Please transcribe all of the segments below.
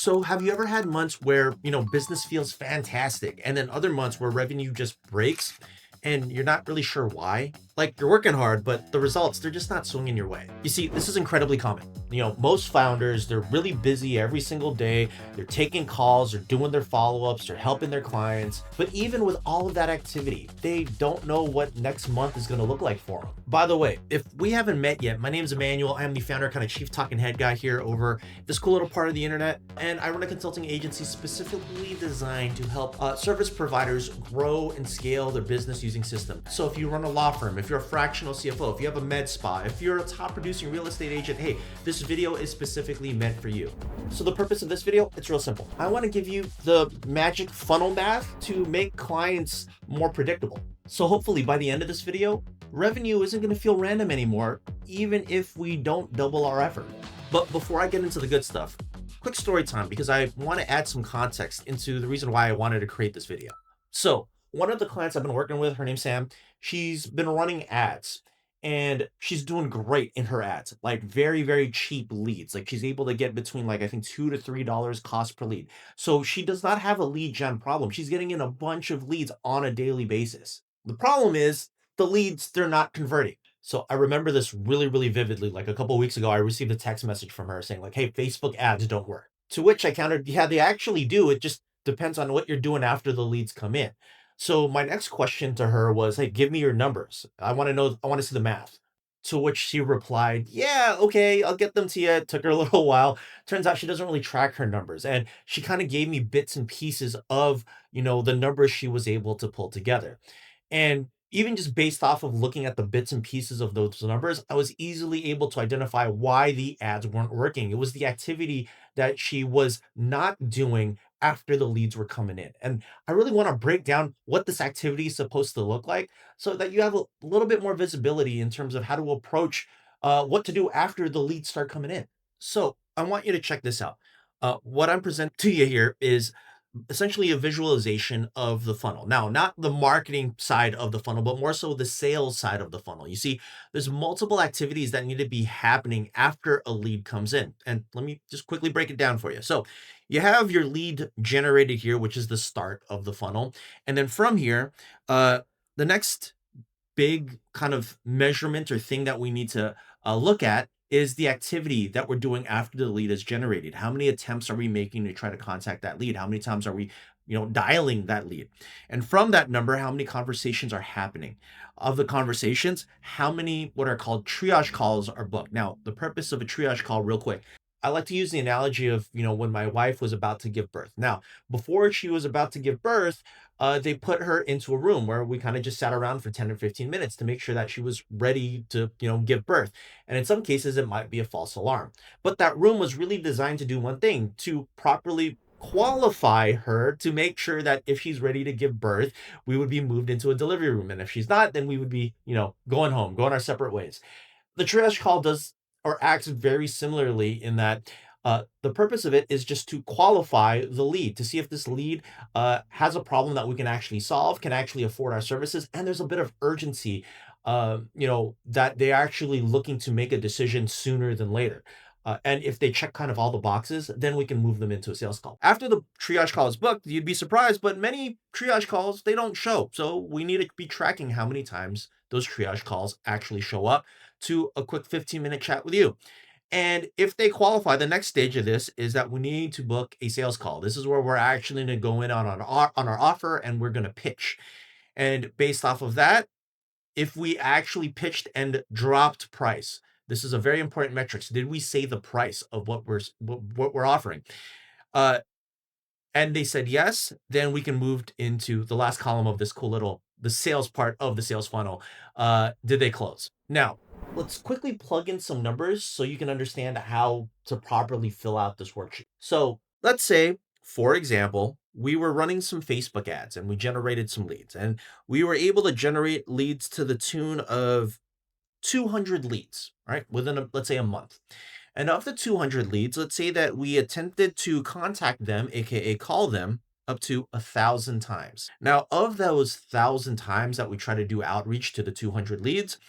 So have you ever had months where, business feels fantastic and then other months where revenue just breaks and you're not really sure why? Like you're working hard, but the results, they're just not swinging your way. You see, this is incredibly common. Most founders, they're really busy every single day. They're taking calls, they're doing their follow-ups, they're helping their clients. But even with all of that activity, they don't know what next month is going to look like for them. By the way, if we haven't met yet, my name is Emmanuel. I'm the founder, kind of chief talking head guy here over this cool little part of the internet, and I run a consulting agency specifically designed to help service providers grow and scale their business using systems. So if you run a law firm, if you're a fractional CFO, if you have a med spa, if you're a top producing real estate agent, hey, this video is specifically meant for you. So the purpose of this video, it's real simple. I want to give you the magic funnel math to make clients more predictable. So hopefully by the end of this video, revenue isn't going to feel random anymore, even if we don't double our effort. But before I get into the good stuff, quick story time, because I want to add some context into the reason why I wanted to create this video. So one of the clients I've been working with, her name's Sam, she's been running ads and she's doing great in her ads, like very, very cheap leads. Like she's able to get between like, I think $2 to $3 cost per lead. So she does not have a lead gen problem. She's getting in a bunch of leads on a daily basis. The problem is the leads, they're not converting. So I remember this really, really vividly. Like a couple of weeks ago, I received a text message from her saying like, "Hey, Facebook ads don't work." To which I countered, "Yeah, they actually do. It just depends on what you're doing after the leads come in." So my next question to her was, "Hey, give me your numbers. I want to know, I want to see the math." To which she replied, "Yeah, okay, I'll get them to you." It took her a little while. Turns out she doesn't really track her numbers. And she kind of gave me bits and pieces of, the numbers she was able to pull together. And even just based off of looking at the bits and pieces of those numbers, I was easily able to identify why the ads weren't working. It was the activity that she was not doing after the leads were coming in. And I really want to break down what this activity is supposed to look like so that you have a little bit more visibility in terms of how to approach what to do after the leads start coming in. So I want you to check this out. What I'm presenting to you here is essentially a visualization of the funnel. Now, not the marketing side of the funnel, but more so the sales side of the funnel. You see, there's multiple activities that need to be happening after a lead comes in. And let me just quickly break it down for you. So you have your lead generated here, which is the start of the funnel. And then from here, the next big kind of measurement or thing that we need to look at is the activity that we're doing after the lead is generated. How many attempts are we making to try to contact that lead? How many times are we, dialing that lead? And from that number, how many conversations are happening? Of the conversations, how many what are called triage calls are booked? Now, the purpose of a triage call, real quick, I like to use the analogy of, when my wife was about to give birth. Now, before she was about to give birth, they put her into a room where we kind of just sat around for 10 or 15 minutes to make sure that she was ready to, give birth. And in some cases, it might be a false alarm. But that room was really designed to do one thing, to properly qualify her to make sure that if she's ready to give birth, we would be moved into a delivery room. And if she's not, then we would be, going home, going our separate ways. The triage call does or acts very similarly in that the purpose of it is just to qualify the lead to see if this lead has a problem that we can actually solve, can actually afford our services, and there's a bit of urgency, that they're actually looking to make a decision sooner than later. And if they check kind of all the boxes, then we can move them into a sales call. After the triage call is booked, you'd be surprised, but many triage calls, they don't show. So we need to be tracking how many times those triage calls actually show up to a quick 15-minute chat with you. And if they qualify, the next stage of this is that we need to book a sales call. This is where we're actually going to go in on our offer and we're going to pitch. And based off of that, if we actually pitched and dropped price, this is a very important metric. So did we say the price of what we're offering? And they said yes, then we can move into the last column of this cool little the sales part of the sales funnel. Did they close? Now, let's quickly plug in some numbers so you can understand how to properly fill out this worksheet. So let's say, for example, we were running some Facebook ads and we generated some leads, and we were able to generate leads to the tune of 200 leads, right? Within let's say a month. And of the 200 leads, let's say that we attempted to contact them, aka call them, up to 1,000 times. Now, of those 1,000 times that we try to do outreach to the 200 leads,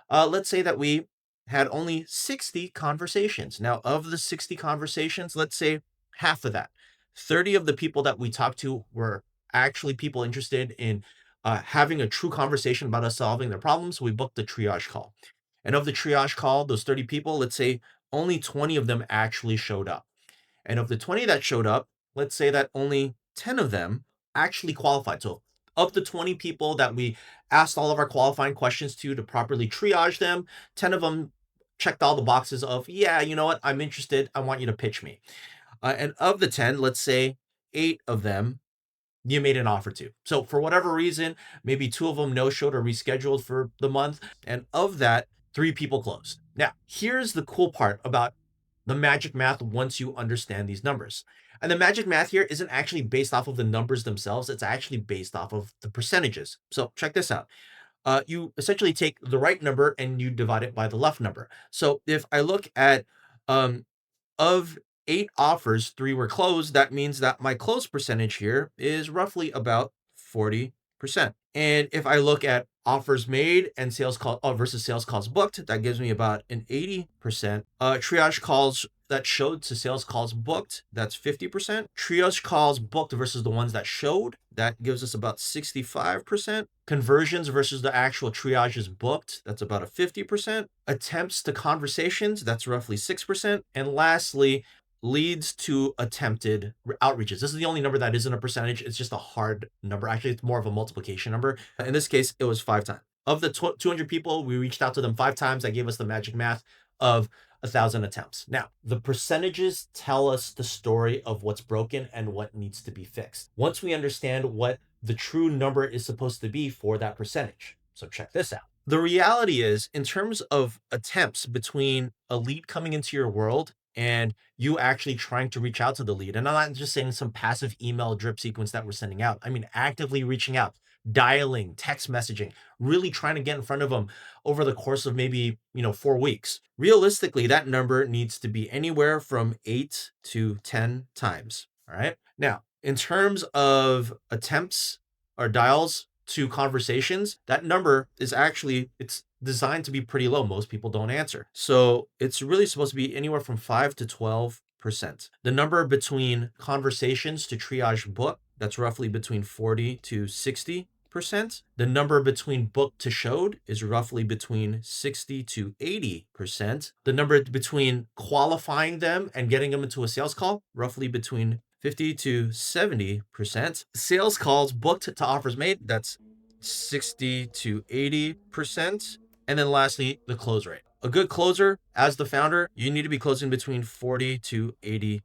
let's say that we had only 60 conversations. Now, of the 60 conversations, let's say half of that. 30 of the people that we talked to were actually people interested in having a true conversation about us solving their problems. So we booked the triage call. And of the triage call, those 30 people, let's say only 20 of them actually showed up. And of the 20 that showed up, let's say that only 10 of them actually qualified. So of the 20 people that we asked all of our qualifying questions to properly triage them, 10 of them checked all the boxes of, yeah, you know what, I'm interested. I want you to pitch me. And of the 10, let's say 8 of them you made an offer to. So for whatever reason, maybe 2 of them no-showed or rescheduled for the month. And of that, 3 people closed. Now, here's the cool part about the magic math once you understand these numbers. And the magic math here isn't actually based off of the numbers themselves. It's actually based off of the percentages. So check this out. You essentially take the right number and you divide it by the left number. So if I look at um, of 8 offers, 3 were closed. That means that my close percentage here is roughly about 40%. And if I look at offers made and sales call versus sales calls booked, that gives me about an 80%. Triage calls that showed to sales calls booked, that's 50%. Triage calls booked versus the ones that showed, that gives us about 65%. Conversions versus the actual triages booked, that's about a 50%. Attempts to conversations, that's roughly 6%. And lastly, leads to attempted outreaches. This is the only number that isn't a percentage. It's just a hard number. Actually, it's more of a multiplication number. In this case, it was 5 times. Of the 200 people, we reached out to them 5 times. That gave us the magic math of 1,000 attempts. Now, the percentages tell us the story of what's broken and what needs to be fixed. Once we understand what the true number is supposed to be for that percentage. So check this out. The reality is, in terms of attempts between a lead coming into your world and you actually trying to reach out to the lead, and I'm not just saying some passive email drip sequence that we're sending out. I mean, actively reaching out, dialing, text messaging, really trying to get in front of them over the course of maybe, 4 weeks. Realistically, that number needs to be anywhere from 8 to 10 times. All right. Now, in terms of attempts or dials to conversations, that number is actually, it's designed to be pretty low. Most people don't answer. So it's really supposed to be anywhere from 5 to 12%. The number between conversations to triage book, that's roughly between 40 to 60%. The number between book to showed is roughly between 60 to 80%. The number between qualifying them and getting them into a sales call, roughly between 50 to 70%. Sales calls booked to offers made, that's 60 to 80%. And then lastly, the close rate. A good closer, as the founder, you need to be closing between 40 to 80%.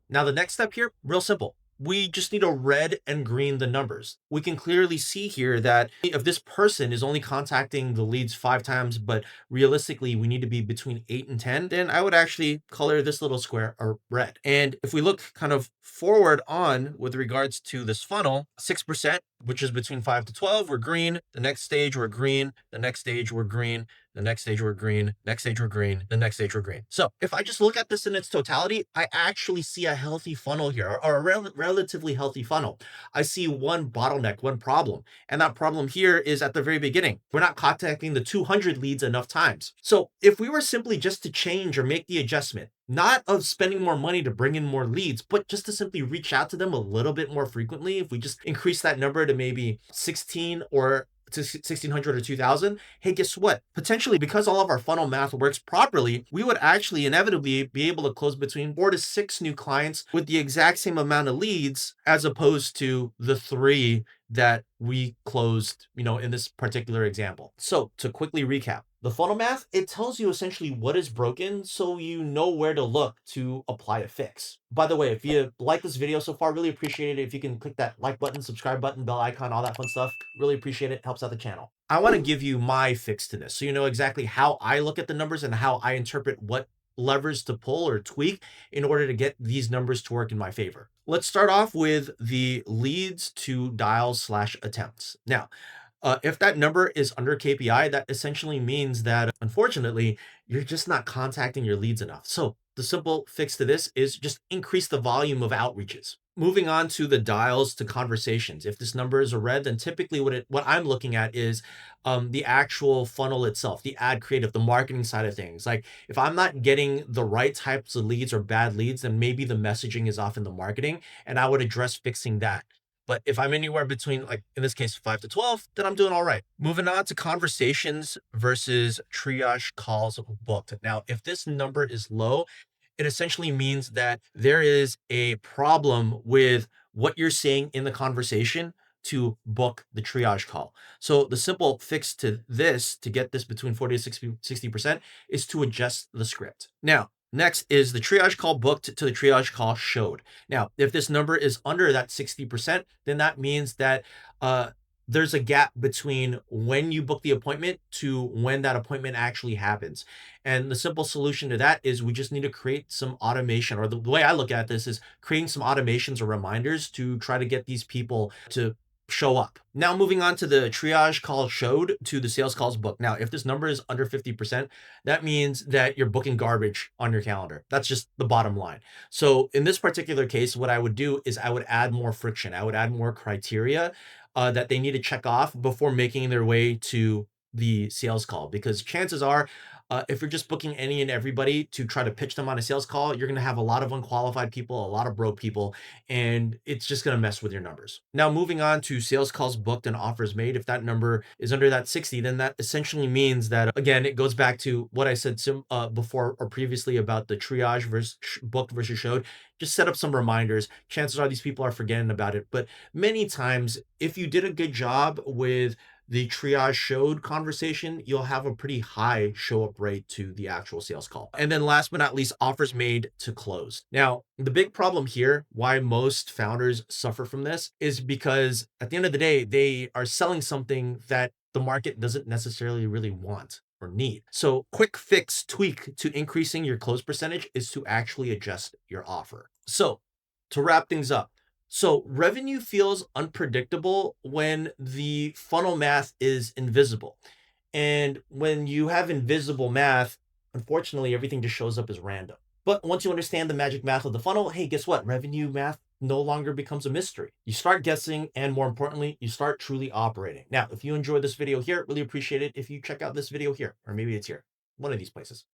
Now, the next step here, real simple. We just need to red and green the numbers. We can clearly see here that if this person is only contacting the leads 5 times, but realistically we need to be between 8 and 10, then I would actually color this little square a red. And if we look kind of forward on with regards to this funnel, 6%, which is between 5 to 12, we're green. The next stage, we're green. The next stage, we're green. The next stage we're green, next stage we're green, the next stage we're green. So if I just look at this in its totality, I actually see a healthy funnel here, or a relatively healthy funnel. I see one bottleneck, one problem. And that problem here is at the very beginning. We're not contacting the 200 leads enough times. So if we were simply just to change or make the adjustment, not of spending more money to bring in more leads, but just to simply reach out to them a little bit more frequently, if we just increase that number to maybe 16 or to 1,600 or 2,000, hey, guess what? Potentially, because all of our funnel math works properly, we would actually inevitably be able to close between 4 to 6 new clients with the exact same amount of leads as opposed to the 3 that we closed, in this particular example. So to quickly recap, the funnel math, it tells you essentially what is broken so you know where to look to apply a fix. By the way, if you like this video so far, really appreciate it if you can click that like button, subscribe button, bell icon, all that fun stuff. Really appreciate it. Helps out the channel. I want to give you my fix to this so you know exactly how I look at the numbers and how I interpret what levers to pull or tweak in order to get these numbers to work in my favor. Let's start off with the leads to dials / attempts. Now, if that number is under KPI, that essentially means that unfortunately, you're just not contacting your leads enough. So the simple fix to this is just increase the volume of outreaches. Moving on to the dials to conversations. If this number is a red, then typically what I'm looking at is the actual funnel itself, the ad creative, the marketing side of things. Like if I'm not getting the right types of leads or bad leads, then maybe the messaging is off in the marketing, and I would address fixing that. But if I'm anywhere between, like in this case, 5 to 12, then I'm doing all right. Moving on to conversations versus triage calls booked. Now, if this number is low, it essentially means that there is a problem with what you're saying in the conversation to book the triage call. So the simple fix to this, to get this between 40 to 60% is to adjust the script. Now, next is the triage call booked to the triage call showed. Now, if this number is under that 60%, then that means that uh, there's a gap between when you book the appointment to when that appointment actually happens. And the simple solution to that is we just need to create some automation, or the way I look at this is creating some automations or reminders to try to get these people to show up. Now, moving on to the triage call showed to the sales calls booked. Now, if this number is under 50%, that means that you're booking garbage on your calendar. That's just the bottom line. So in this particular case, what I would do is I would add more friction. I would add more criteria that they need to check off before making their way to the sales call. Because chances are, if you're just booking any and everybody to try to pitch them on a sales call, you're going to have a lot of unqualified people, a lot of broke people, and it's just going to mess with your numbers. Now, moving on to sales calls booked and offers made. If that number is under that 60, then that essentially means that, again, it goes back to what I said before or previously about the triage versus booked versus showed. Just set up some reminders. Chances are these people are forgetting about it. But many times, if you did a good job with the triage showed conversation, you'll have a pretty high show up rate to the actual sales call. And then last but not least, offers made to close. Now, the big problem here, why most founders suffer from this, is because at the end of the day, they are selling something that the market doesn't necessarily really want or need. So quick fix tweak to increasing your close percentage is to actually adjust your offer. So to wrap things up, so revenue feels unpredictable when the funnel math is invisible. And when you have invisible math, unfortunately, everything just shows up as random. But once you understand the magic math of the funnel, hey, guess what? Revenue math no longer becomes a mystery. You start guessing, and more importantly, you start truly operating. Now, if you enjoyed this video here, really appreciate it if you check out this video here, or maybe it's here, one of these places.